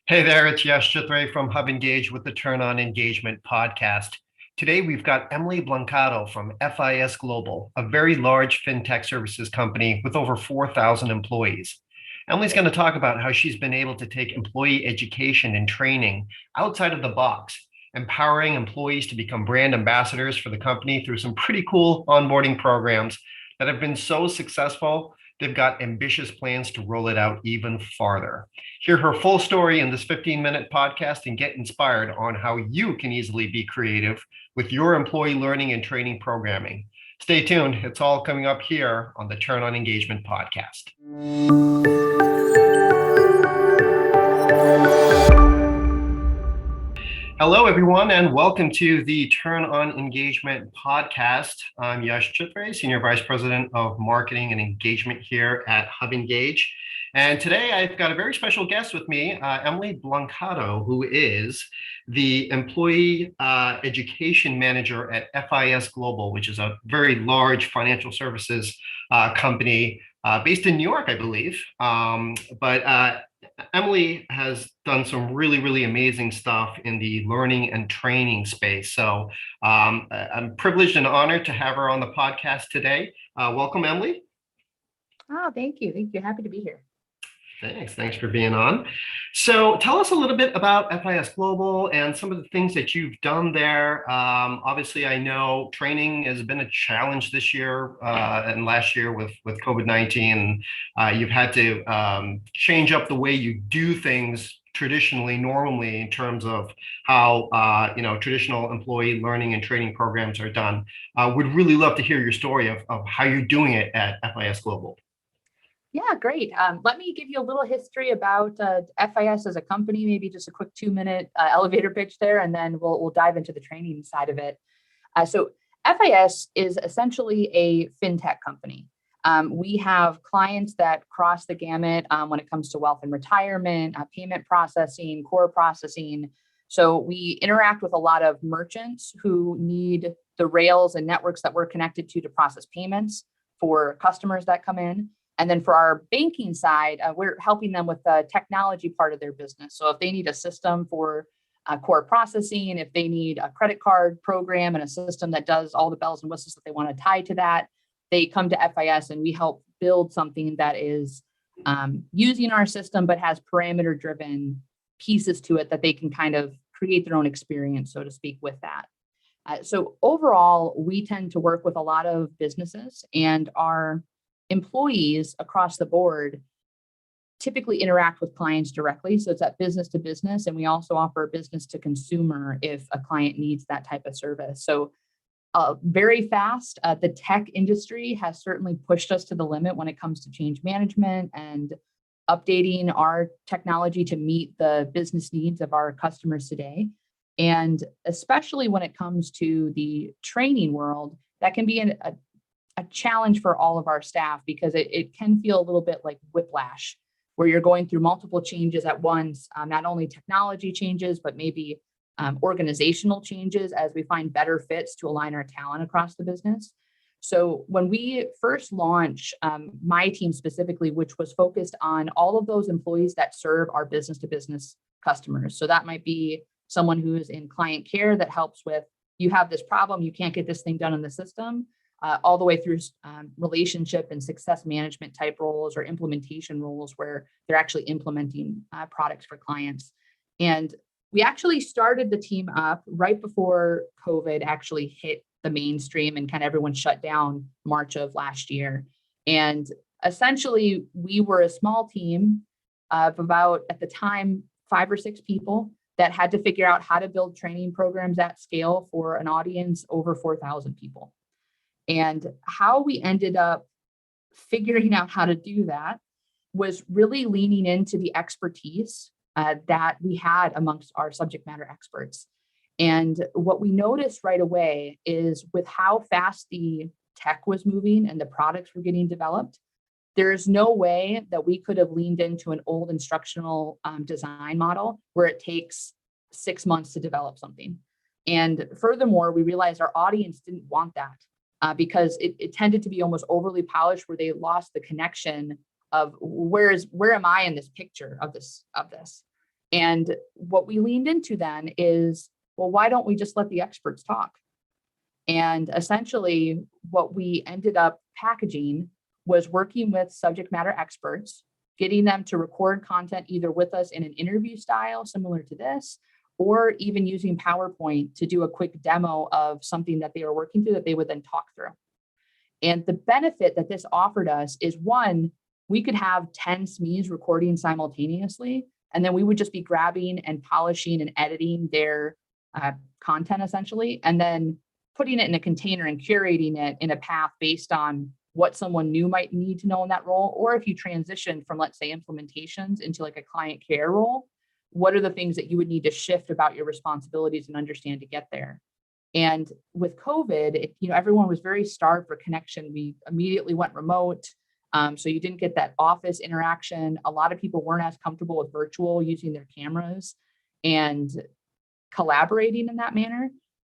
Hey there, it's Yash from HubEngage with the Turn On Engagement podcast. Today we've got Emily Blancato from FIS Global, a very large fintech services company with over 4,000 employees. Emily's going to talk about how she's been able to take employee education and training outside of the box, empowering employees to become brand ambassadors for the company through some pretty cool onboarding programs that have been so successful. They've got ambitious plans to roll it out even farther. Hear her full story in this 15-minute podcast and get inspired on how you can easily be creative with your employee learning and training programming. Stay tuned. It's all coming up here on the Turn On Engagement podcast. Hello, everyone, and welcome to the Turn On Engagement podcast. I'm Yash, Senior Vice President of Marketing and Engagement here at HubEngage. And today I've got a very special guest with me, Emily Blancato, who is the Employee Education Manager at FIS Global, which is a very large financial services company based in New York, I believe. But Emily has done some really amazing stuff in the learning and training space. So I'm privileged and honored to have her on the podcast today. Welcome, Emily. Oh, thank you. Thank you. Happy to be here. Thanks for being on. So tell us a little bit about FIS Global and some of the things that you've done there. Obviously, I know training has been a challenge this year and last year with COVID-19. You've had to change up the way you do things normally in terms of how traditional employee learning and training programs are done. Would really love to hear your story of how you're doing it at FIS Global. Yeah, great. Let me give you a little history about FIS as a company, maybe just a quick 2-minute elevator pitch there, and then we'll dive into the training side of it. So FIS is essentially a fintech company. We have clients that cross the gamut when it comes to wealth and retirement, payment processing, core processing. So we interact with a lot of merchants who need the rails and networks that we're connected to process payments for customers that come in. And then for our banking side, we're helping them with the technology part of their business. So if they need a system for core processing, if they need a credit card program and a system that does all the bells and whistles that they want to tie to that, they come to FIS and we help build something that is using our system, but has parameter-driven pieces to it that they can kind of create their own experience, so to speak, with that. So overall, we tend to work with a lot of businesses, and our employees across the board typically interact with clients directly. So it's that business to business. And we also offer business to consumer if a client needs that type of service. So very fast, the tech industry has certainly pushed us to the limit when it comes to change management and updating our technology to meet the business needs of our customers today. And especially when it comes to the training world, that can be a challenge for all of our staff because it can feel a little bit like whiplash, where you're going through multiple changes at once, not only technology changes, but maybe organizational changes as we find better fits to align our talent across the business. So when we first launched, my team specifically, which was focused on all of those employees that serve our business to business customers. So that might be someone who is in client care that helps with, you have this problem, you can't get this thing done in the system. All the way through relationship and success management type roles or implementation roles where they're actually implementing products for clients. And we actually started the team up right before COVID actually hit the mainstream and kind of everyone shut down March of last year. And essentially, we were a small team of about, at the time, 5 or 6 people that had to figure out how to build training programs at scale for an audience over 4,000 people. And how we ended up figuring out how to do that was really leaning into the expertise that we had amongst our subject matter experts. And what we noticed right away is with how fast the tech was moving and the products were getting developed, there is no way that we could have leaned into an old instructional design model where it takes 6 months to develop something. And furthermore, we realized our audience didn't want that. Because it tended to be almost overly polished, where they lost the connection of where am I in this picture of this. And what we leaned into then is, well, why don't we just let the experts talk? And essentially, what we ended up packaging was working with subject matter experts, getting them to record content either with us in an interview style similar to this, or even using PowerPoint to do a quick demo of something that they were working through that they would then talk through. And the benefit that this offered us is, one, we could have 10 SMEs recording simultaneously, and then we would just be grabbing and polishing and editing their content essentially, and then putting it in a container and curating it in a path based on what someone new might need to know in that role. Or if you transition from, let's say, implementations into like a client care role, what are the things that you would need to shift about your responsibilities and understand to get there? And with COVID, everyone was very starved for connection. We immediately went remote. So you didn't get that office interaction. A lot of people weren't as comfortable with virtual using their cameras and collaborating in that manner.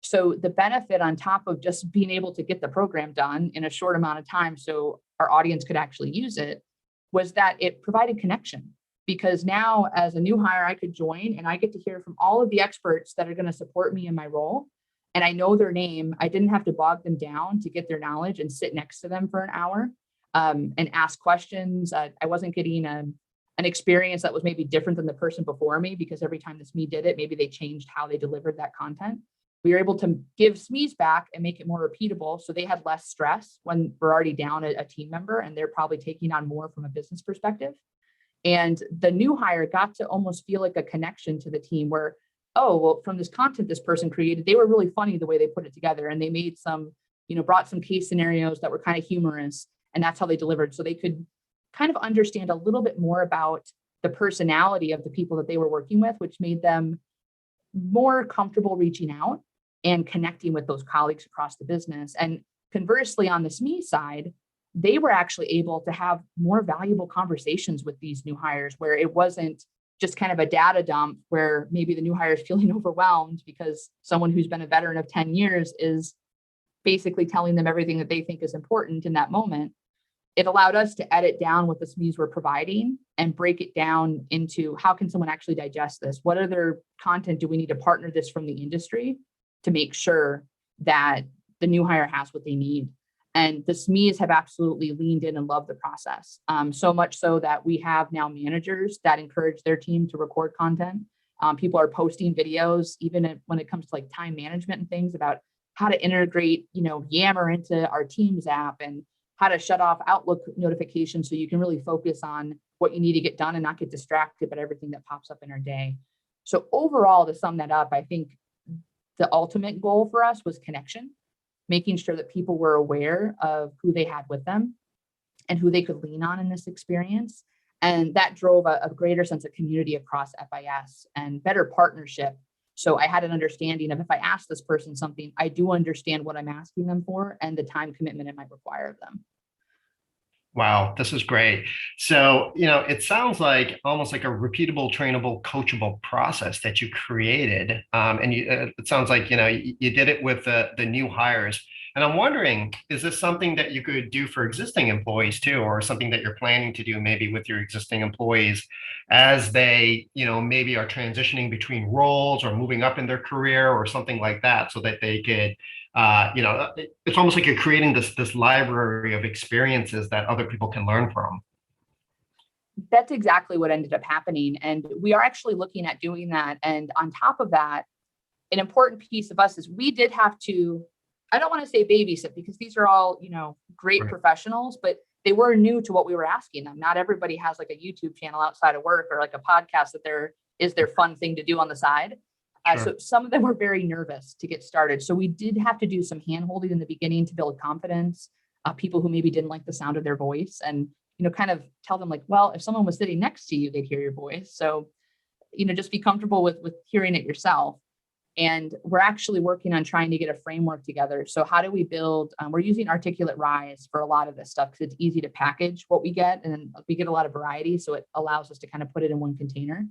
So the benefit on top of just being able to get the program done in a short amount of time so our audience could actually use it was that it provided connection. Because now as a new hire, I could join and I get to hear from all of the experts that are going to support me in my role. And I know their name. I didn't have to bog them down to get their knowledge and sit next to them for an hour and ask questions. I wasn't getting an experience that was maybe different than the person before me, because every time the SME did it, maybe they changed how they delivered that content. We were able to give SMEs back and make it more repeatable. So they had less stress when we're already down a team member and they're probably taking on more from a business perspective. And the new hire got to almost feel like a connection to the team where, oh, well, from this content this person created, they were really funny the way they put it together. And they made some, brought some case scenarios that were kind of humorous. And that's how they delivered. So they could kind of understand a little bit more about the personality of the people that they were working with, which made them more comfortable reaching out and connecting with those colleagues across the business. And conversely, on the SME side, they were actually able to have more valuable conversations with these new hires, where it wasn't just kind of a data dump where maybe the new hire is feeling overwhelmed because someone who's been a veteran of 10 years is basically telling them everything that they think is important in that moment. It allowed us to edit down what the SMEs were providing and break it down into how can someone actually digest this? What other content do we need to partner this from the industry to make sure that the new hire has what they need? And the SMEs have absolutely leaned in and loved the process. So much so that we have now managers that encourage their team to record content. People are posting videos, even when it comes to like time management and things, about how to integrate, Yammer into our Teams app and how to shut off Outlook notifications so you can really focus on what you need to get done and not get distracted by everything that pops up in our day. So overall, to sum that up, I think the ultimate goal for us was connection, making sure that people were aware of who they had with them and who they could lean on in this experience. And that drove a greater sense of community across FIS and better partnership. So I had an understanding of, if I ask this person something, I do understand what I'm asking them for and the time commitment it might require of them. Wow, this is great. So, it sounds like almost like a repeatable, trainable, coachable process that you created. It sounds like, you did it with the new hires. And I'm wondering, is this something that you could do for existing employees too, or something that you're planning to do maybe with your existing employees as they, maybe are transitioning between roles or moving up in their career or something like that, so that they could it's almost like you're creating this library of experiences that other people can learn from. That's exactly what ended up happening. And we are actually looking at doing that. And on top of that, an important piece of us is we did have to, I don't want to say babysit, because these are all, great Right. professionals, but they were new to what we were asking them. Not everybody has like a YouTube channel outside of work or like a podcast that is their fun thing to do on the side. Sure. So some of them were very nervous to get started. So we did have to do some hand-holding in the beginning to build confidence. People who maybe didn't like the sound of their voice, and kind of tell them like, well, if someone was sitting next to you, they'd hear your voice. So just be comfortable with hearing it yourself. And we're actually working on trying to get a framework together. So how do we build? We're using Articulate Rise for a lot of this stuff because it's easy to package what we get, and we get a lot of variety. So it allows us to kind of put it in one container.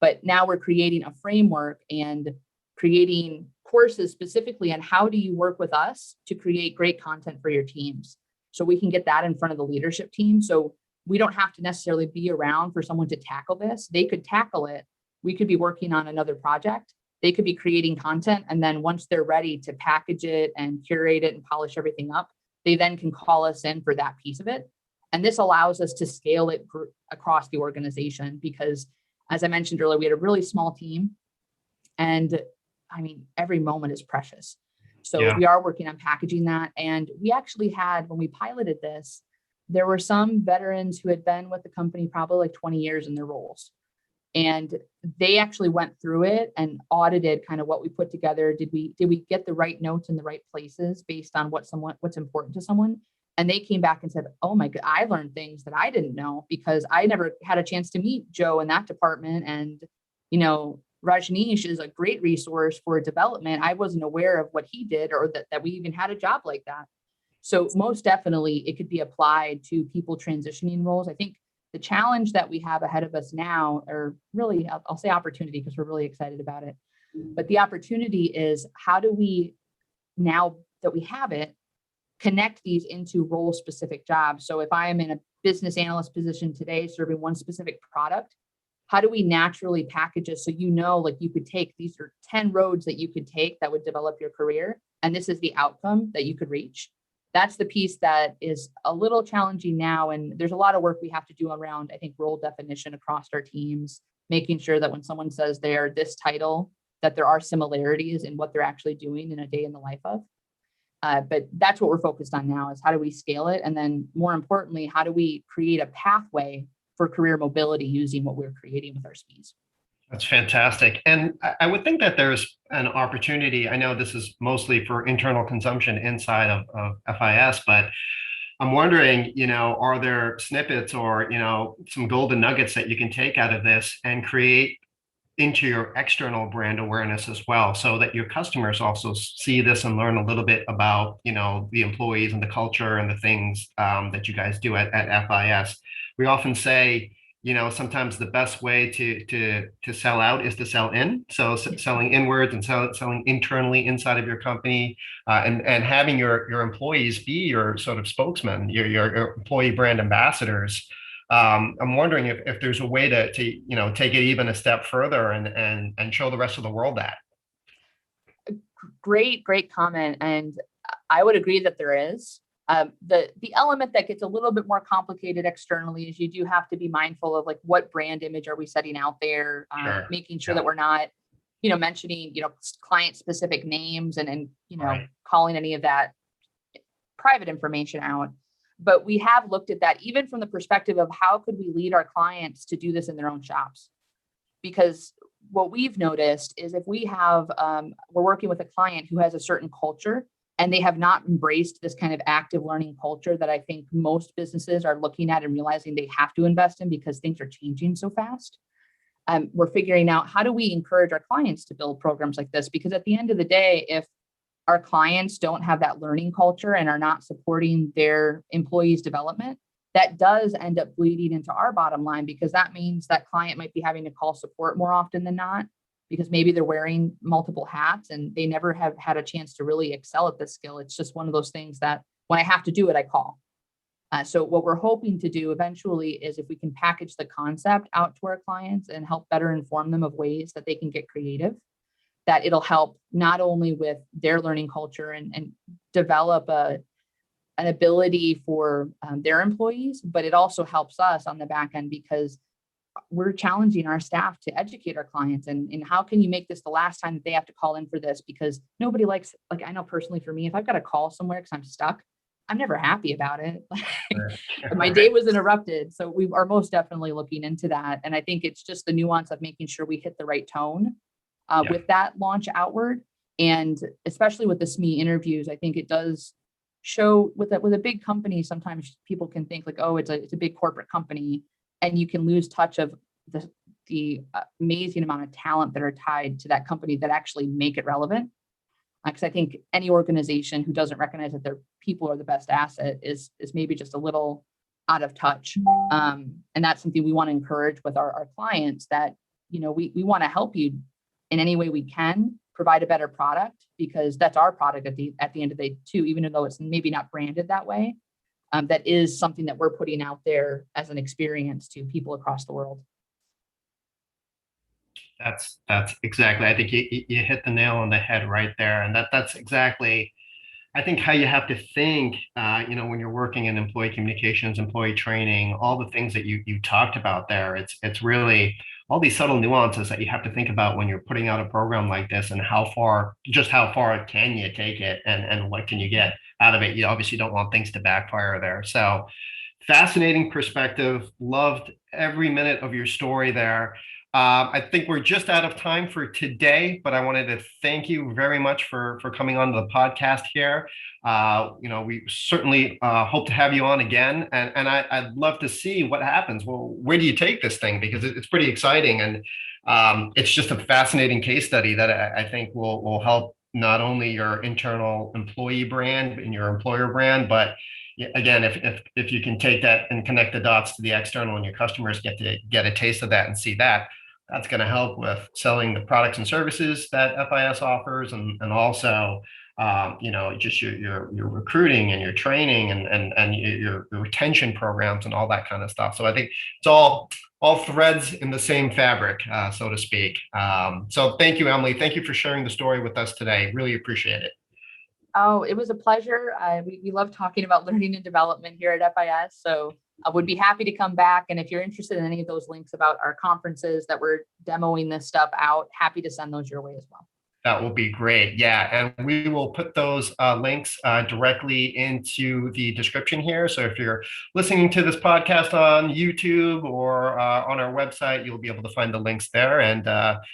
But now we're creating a framework and creating courses specifically on how do you work with us to create great content for your teams. So we can get that in front of the leadership team. So we don't have to necessarily be around for someone to tackle this. They could tackle it, we could be working on another project. They could be creating content. And then once they're ready to package it and curate it and polish everything up, they then can call us in for that piece of it. And this allows us to scale it across the organization because, as I mentioned earlier, we had a really small team. And I mean, every moment is precious. So we are working on packaging that. And we actually had, when we piloted this, there were some veterans who had been with the company probably like 20 years in their roles. And they actually went through it and audited kind of what we put together. Did we get the right notes in the right places based on what's important to someone? And they came back and said, oh my God, I learned things that I didn't know because I never had a chance to meet Joe in that department. And, Rajneesh is a great resource for development. I wasn't aware of what he did or that we even had a job like that. So most definitely it could be applied to people transitioning roles. I think the challenge that we have ahead of us now, or really I'll say opportunity because we're really excited about it. But the opportunity is how do we, now that we have it, connect these into role specific jobs. So if I am in a business analyst position today, serving one specific product, how do we naturally package it so like you could take, these are 10 roads that you could take that would develop your career, and this is the outcome that you could reach. That's the piece that is a little challenging now, and there's a lot of work we have to do around, I think, role definition across our teams, making sure that when someone says they're this title, that there are similarities in what they're actually doing in a day in the life of. But that's what we're focused on now, is how do we scale it? And then more importantly, how do we create a pathway for career mobility using what we're creating with our SPEs? That's fantastic. And I would think that there's an opportunity. I know this is mostly for internal consumption inside of FIS, but I'm wondering, are there snippets or, some golden nuggets that you can take out of this and create into your external brand awareness as well, so that your customers also see this and learn a little bit about, the employees and the culture and the things that you guys do at FIS. We often say, sometimes the best way to sell out is to sell in. So selling inwards and selling internally inside of your company, and having your employees be your sort of spokesman, your employee brand ambassadors. I'm wondering if there's a way to take it even a step further and show the rest of the world that. Great comment. And I would agree that there is. The element that gets a little bit more complicated externally is you do have to be mindful of like what brand image are we setting out there, Sure. making sure that we're not, mentioning, client specific names and Right. calling any of that private information out. But we have looked at that even from the perspective of how could we lead our clients to do this in their own shops? Because what we've noticed is if we have, we're working with a client who has a certain culture and they have not embraced this kind of active learning culture that I think most businesses are looking at and realizing they have to invest in because things are changing so fast. We're figuring out how do we encourage our clients to build programs like this? Because at the end of the day, if our clients don't have that learning culture and are not supporting their employees' development, that does end up bleeding into our bottom line, because that means that client might be having to call support more often than not, because maybe they're wearing multiple hats and they never have had a chance to really excel at this skill. It's just one of those things that when I have to do it, I call. So what we're hoping to do eventually is if we can package the concept out to our clients and help better inform them of ways that they can get creative, that it'll help not only with their learning culture and develop an ability for their employees, but it also helps us on the back end because we're challenging our staff to educate our clients and how can you make this the last time that they have to call in for this? Because nobody likes, like I know personally for me, if I've got to call somewhere because I'm stuck, I'm never happy about it. My day was interrupted. So we are most definitely looking into that. And I think it's just the nuance of making sure we hit the right tone with that launch outward. And especially with the SME interviews, I think it does show with a big company, sometimes people can think like, oh, it's a big corporate company, and you can lose touch of the amazing amount of talent that are tied to that company that actually make it relevant. Because I think any organization who doesn't recognize that their people are the best asset is maybe just a little out of touch. And that's something we want to encourage with our clients, that, we want to help you in any way we can, provide a better product, because that's our product at the end of the day too, even though it's maybe not branded that way. That is something that we're putting out there as an experience to people across the world. That's exactly. I think you hit the nail on the head right there, and that's exactly, I think, how you have to think. When you're working in employee communications, employee training, all the things that you talked about there. It's really all these subtle nuances that you have to think about when you're putting out a program like this, and how far can you take it, and what can you get out of it. You obviously don't want things to backfire there. So fascinating perspective. Loved every minute of your story there. I think we're just out of time for today, but I wanted to thank you very much for coming on to the podcast here. We certainly hope to have you on again, and I'd love to see what happens. Well, where do you take this thing? Because it's pretty exciting, and it's just a fascinating case study that I think will help not only your internal employee brand and your employer brand, but again, if you can take that and connect the dots to the external, and your customers get to get a taste of that and see that, that's going to help with selling the products and services that FIS offers, and also just your recruiting and your training, and your retention programs and all that kind of stuff. So I think it's all threads in the same fabric, so to speak. So thank you, Emily. Thank you for sharing the story with us today. Really appreciate it. Oh, it was a pleasure. We love talking about learning and development here at FIS. So I would be happy to come back. And if you're interested in any of those links about our conferences that we're demoing this stuff out, happy to send those your way as well. That will be great. Yeah. And we will put those links directly into the description here. So if you're listening to this podcast on YouTube or on our website, you'll be able to find the links there. And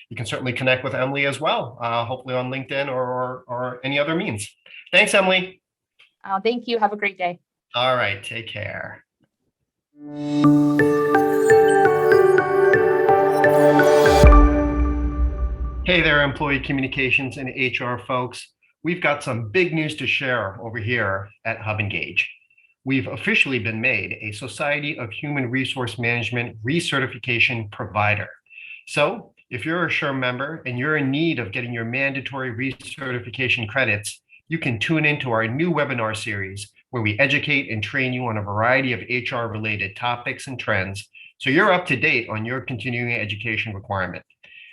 you can certainly connect with Emily as well, hopefully on LinkedIn or any other means. Thanks, Emily. Thank you. Have a great day. All right. Take care. Hey there, employee communications and HR folks. We've got some big news to share over here at HubEngage. We've officially been made a Society of Human Resource Management recertification provider. So if you're a SHRM member and you're in need of getting your mandatory recertification credits, you can tune into our new webinar series where we educate and train you on a variety of HR-related topics and trends, so you're up to date on your continuing education requirement.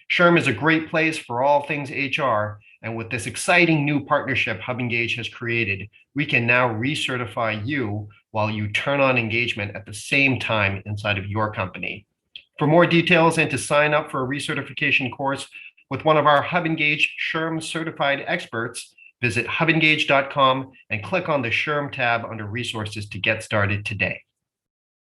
SHRM is a great place for all things HR, and with this exciting new partnership HubEngage has created, we can now recertify you while you turn on engagement at the same time inside of your company. For more details and to sign up for a recertification course with one of our HubEngage SHRM certified experts, visit hubengage.com and click on the SHRM tab under resources to get started today.